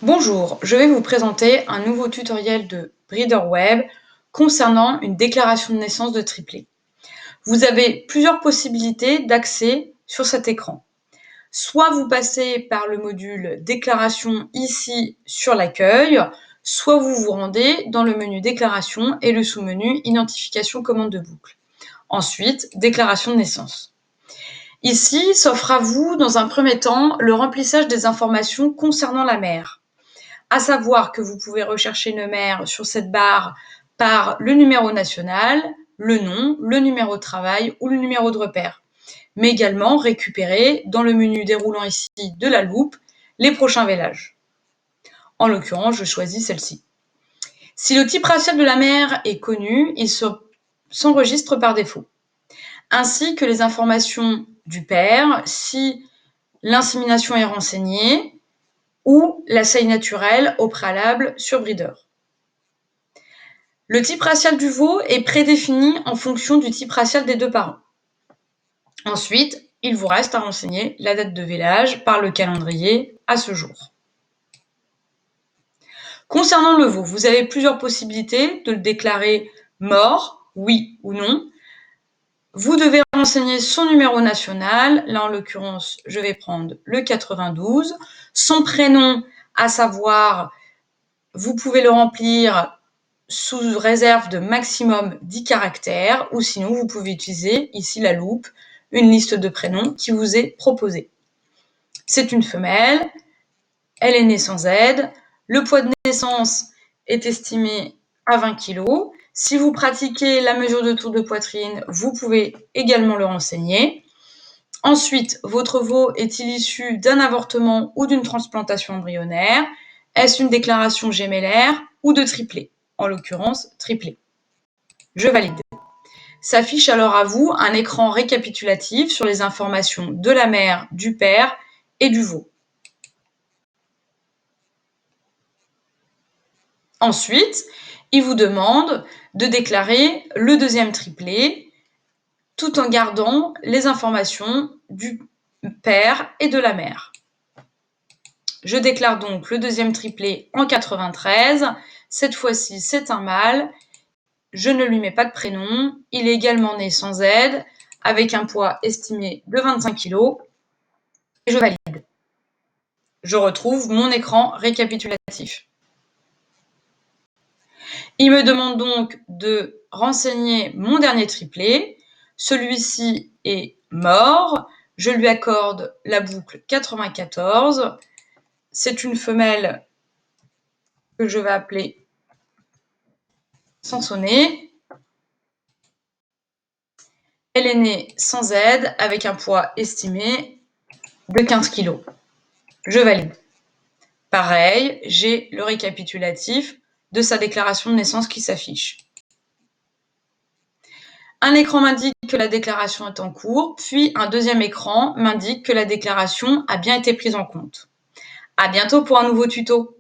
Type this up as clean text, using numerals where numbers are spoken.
Bonjour, je vais vous présenter un nouveau tutoriel de BreederWeb concernant une déclaration de naissance de triplé. Vous avez plusieurs possibilités d'accès sur cet écran. Soit vous passez par le module déclaration ici sur l'accueil, soit vous vous rendez dans le menu déclaration et le sous-menu identification commande de boucle. Ensuite, déclaration de naissance. Ici s'offre à vous, dans un premier temps, le remplissage des informations concernant la mère. À savoir que vous pouvez rechercher une mère sur cette barre par le numéro national, le nom, le numéro de travail ou le numéro de repère, mais également récupérer dans le menu déroulant ici de la loupe les prochains vélages. En l'occurrence, je choisis celle-ci. Si le type racial de la mère est connu, il s'enregistre par défaut, ainsi que les informations du père si l'insémination est renseignée ou la seille naturelle au préalable sur Breeder. Le type racial du veau est prédéfini en fonction du type racial des deux parents. Ensuite, il vous reste à renseigner la date de vélage par le calendrier à ce jour. Concernant le veau, vous avez plusieurs possibilités de le déclarer mort, oui ou non. Vous devez renseigner son numéro national. Là, en l'occurrence, je vais prendre le 92. Son prénom, à savoir, vous pouvez le remplir sous réserve de maximum 10 caractères, ou sinon vous pouvez utiliser ici la loupe, une liste de prénoms qui vous est proposée. C'est une femelle, elle est née sans aide, le poids de naissance est estimé à 20 kg. Si vous pratiquez la mesure de tour de poitrine, vous pouvez également le renseigner. Ensuite, votre veau est-il issu d'un avortement ou d'une transplantation embryonnaire? Est-ce une déclaration gémellaire ou de triplé? En l'occurrence, triplé. Je valide. S'affiche alors à vous un écran récapitulatif sur les informations de la mère, du père et du veau. Ensuite, il vous demande de déclarer le deuxième triplé tout en gardant les informations du père et de la mère. Je déclare donc le deuxième triplé en 93. Cette fois-ci, c'est un mâle. Je ne lui mets pas de prénom. Il est également né sans aide, avec un poids estimé de 25 kg. Et je valide. Je retrouve mon écran récapitulatif. Il me demande donc de renseigner mon dernier triplé. Celui-ci est mort. Je lui accorde la boucle 94. C'est une femelle que je vais appeler Sansonnet. Elle est née sans aide avec un poids estimé de 15 kg. Je valide. Pareil, j'ai le récapitulatif de sa déclaration de naissance qui s'affiche. Un écran m'indique que la déclaration est en cours, puis un deuxième écran m'indique que la déclaration a bien été prise en compte. À bientôt pour un nouveau tuto.